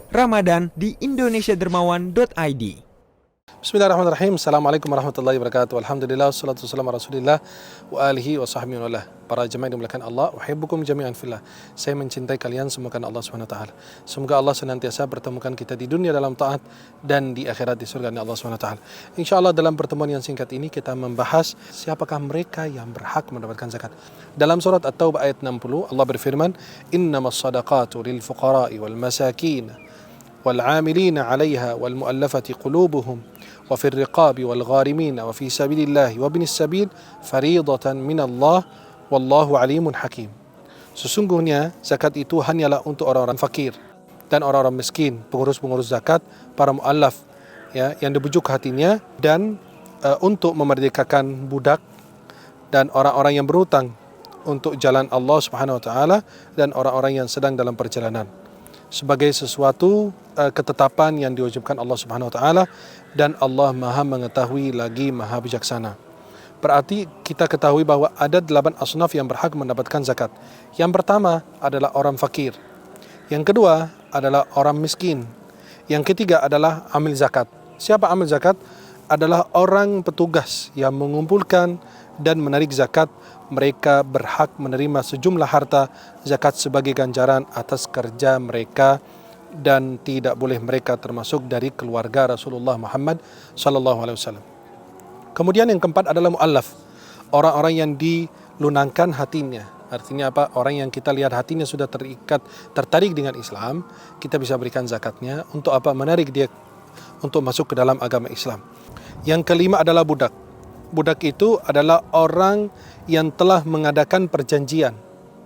Ramadan di indonesiadermawan.id. Bismillahirrahmanirrahim. Assalamualaikum warahmatullahi wabarakatuh. Alhamdulillah, wassalatu wassalamu ala rasulillah wa alihi wa sahbihi wa lah. Para jemaah yang dimuliakan Allah, uhibbukum jami'an fillah. Saya mencintai kalian semua karena Allah Subhanahu wa taala. Semoga Allah senantiasa pertemukan kita di dunia dalam taat dan di akhirat di surga Allah Subhanahu wa taala. Insyaallah dalam pertemuan yang singkat ini kita membahas siapakah mereka yang berhak mendapatkan zakat. Dalam surat At-Taubah ayat 60 Allah berfirman, "Innamas shadaqatu lil fuqara'i wal masakin wal 'amilina 'alaiha wal mu'allafati qulubuhum wa fir riqabi wal gharimin wa fi sabilillah wa ibnis sabil fariidatan minallah wallahu alimun hakim." Sesungguhnya zakat itu hanyalah untuk orang-orang fakir dan orang-orang miskin, pengurus-pengurus zakat, para muallaf ya yang dibujuk hatinya, dan untuk memerdekakan budak dan orang-orang yang berhutang untuk jalan Allah Subhanahu wa taala dan orang-orang yang sedang dalam perjalanan, sebagai sesuatu ketetapan yang diwajibkan Allah Subhanahu wa taala, dan Allah Maha mengetahui lagi Maha bijaksana. Berarti kita ketahui bahwa ada 8 asnaf yang berhak mendapatkan zakat. Yang pertama adalah orang fakir. Yang kedua adalah orang miskin. Yang ketiga adalah amil zakat. Siapa amil zakat? Adalah orang petugas yang mengumpulkan dan menarik zakat. Mereka berhak menerima sejumlah harta zakat sebagai ganjaran atas kerja mereka, dan tidak boleh mereka termasuk dari keluarga Rasulullah Muhammad sallallahu alaihi wasallam. Kemudian yang keempat adalah muallaf, orang-orang yang dilunakkan hatinya. Artinya apa? Orang yang kita lihat hatinya sudah tertarik dengan Islam, kita bisa berikan zakatnya. Untuk apa? Menarik dia untuk masuk ke dalam agama Islam. Yang kelima adalah budak. Budak itu adalah orang yang telah mengadakan perjanjian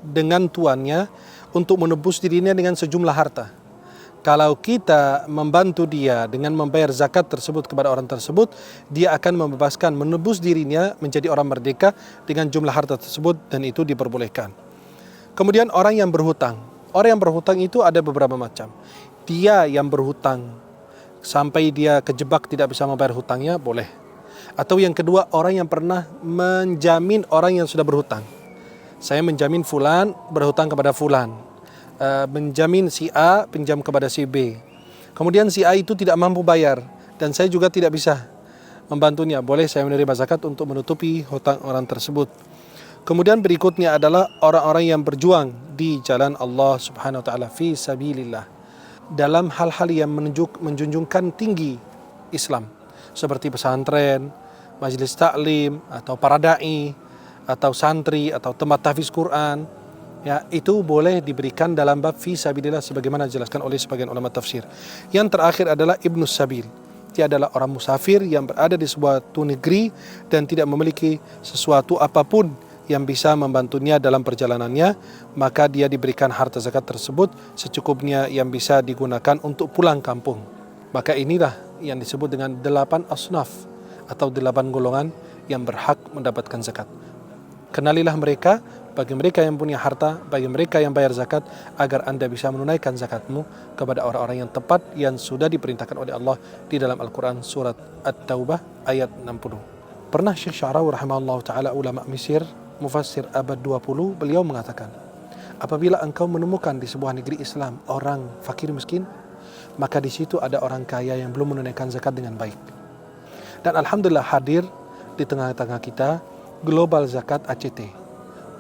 dengan tuannya untuk menebus dirinya dengan sejumlah harta. Kalau kita membantu dia dengan membayar zakat tersebut kepada orang tersebut, dia akan membebaskan, menebus dirinya menjadi orang merdeka dengan jumlah harta tersebut, dan itu diperbolehkan. Kemudian orang yang berhutang. Orang yang berhutang itu ada beberapa macam. Dia yang berhutang sampai dia kejebak tidak bisa membayar hutangnya, boleh. Atau yang kedua, orang yang pernah menjamin orang yang sudah berhutang. Saya menjamin fulan berhutang kepada fulan. Menjamin si A pinjam kepada si B. Kemudian si A itu tidak mampu bayar dan saya juga tidak bisa membantunya. Boleh saya menerima zakat untuk menutupi hutang orang tersebut. Kemudian berikutnya adalah orang-orang yang berjuang di jalan Allah Subhanahu wa taala fi sabilillah, dalam hal-hal yang menjunjungkan tinggi Islam, seperti pesantren, majelis taklim, atau para dai, atau santri, atau tempat tahfiz Quran. Ya, itu boleh diberikan dalam bab fi sabilillah sebagaimana dijelaskan oleh sebagian ulama tafsir. Yang terakhir adalah ibnus sabil. Dia adalah orang musafir yang berada di suatu negeri dan tidak memiliki sesuatu apapun yang bisa membantunya dalam perjalanannya, maka dia diberikan harta zakat tersebut secukupnya yang bisa digunakan untuk pulang kampung. Maka inilah yang disebut dengan 8 asnaf atau 8 golongan yang berhak mendapatkan zakat. Kenalilah mereka, bagi mereka yang punya harta, bagi mereka yang bayar zakat, agar Anda bisa menunaikan zakatmu kepada orang-orang yang tepat yang sudah diperintahkan oleh Allah di dalam Al-Quran surat At-Taubah ayat 60. Pernah Syekh Sya'rawi rahimahullah ta'ala, ulama Mesir, mufassir abad 20, beliau mengatakan, apabila engkau menemukan di sebuah negeri Islam orang fakir miskin, maka di situ ada orang kaya yang belum menunaikan zakat dengan baik. Dan alhamdulillah hadir di tengah-tengah kita Global Zakat ACT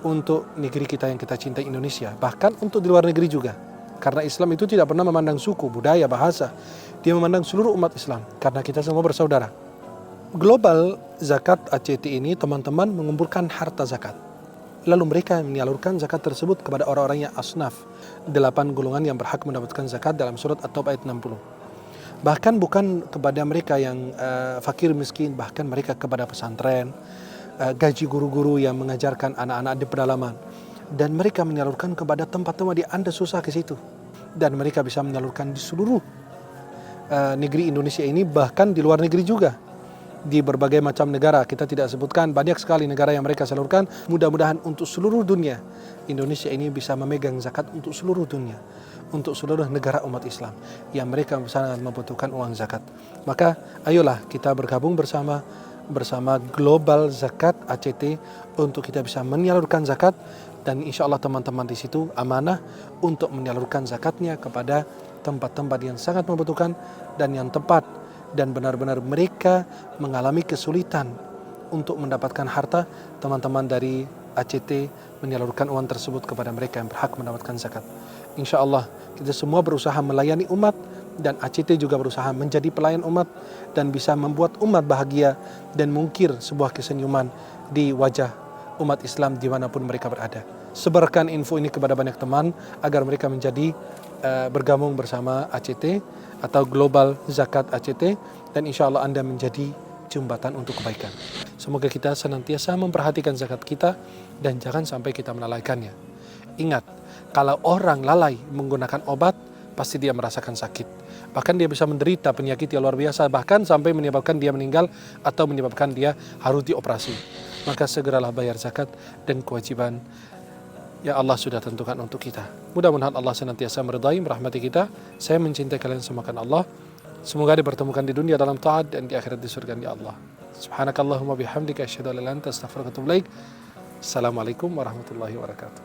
untuk negeri kita yang kita cintai, Indonesia, bahkan untuk di luar negeri juga. Karena Islam itu tidak pernah memandang suku, budaya, bahasa. Dia memandang seluruh umat Islam, karena kita semua bersaudara. Global Zakat ACT ini teman-teman mengumpulkan harta zakat. Lalu mereka menyalurkan zakat tersebut kepada orang-orang yang asnaf, 8 golongan yang berhak mendapatkan zakat dalam surat At-Taubah ayat 60. Bahkan bukan kepada mereka yang fakir miskin, bahkan mereka kepada pesantren, gaji guru-guru yang mengajarkan anak-anak di pedalaman, dan mereka menyalurkan kepada tempat-tempat di Anda susah ke situ, dan mereka bisa menyalurkan di seluruh negeri Indonesia ini, bahkan di luar negeri juga, di berbagai macam negara. Kita tidak sebutkan, banyak sekali negara yang mereka salurkan. Mudah-mudahan untuk seluruh dunia, Indonesia ini bisa memegang zakat untuk seluruh dunia, untuk seluruh negara umat Islam yang mereka sangat membutuhkan uang zakat. Maka ayolah kita bergabung bersama Global Zakat ACT untuk kita bisa menyalurkan zakat, dan insya Allah teman-teman di situ amanah untuk menyalurkan zakatnya kepada tempat-tempat yang sangat membutuhkan dan yang tepat, dan benar-benar mereka mengalami kesulitan untuk mendapatkan harta, teman-teman dari ACT menyalurkan uang tersebut kepada mereka yang berhak mendapatkan zakat. Insya Allah kita semua berusaha melayani umat, dan ACT juga berusaha menjadi pelayan umat dan bisa membuat umat bahagia dan mengukir sebuah kesenyuman di wajah umat Islam dimanapun mereka berada. Sebarkan info ini kepada banyak teman agar mereka menjadi bergabung bersama ACT atau Global Zakat ACT, dan insya Allah Anda menjadi jembatan untuk kebaikan. Semoga kita senantiasa memperhatikan zakat kita dan jangan sampai kita melalaikannya. Ingat, kalau orang lalai menggunakan obat, pasti dia merasakan sakit. Bahkan dia bisa menderita penyakit yang luar biasa, bahkan sampai menyebabkan dia meninggal atau menyebabkan dia harus dioperasi. Maka segeralah bayar zakat dan kewajiban yang Allah sudah tentukan untuk kita. Mudah-mudahan Allah senantiasa meridai, merahmati kita. Saya mencintai kalian semakan Allah. Semoga dipertemukan di dunia dalam taat dan di akhirat di surga ya Allah. Subhanakallahumma bihamdika asyhadu an la ilaha illa anta astaghfiruka wa atubu ilaik. Assalamualaikum warahmatullahi wabarakatuh.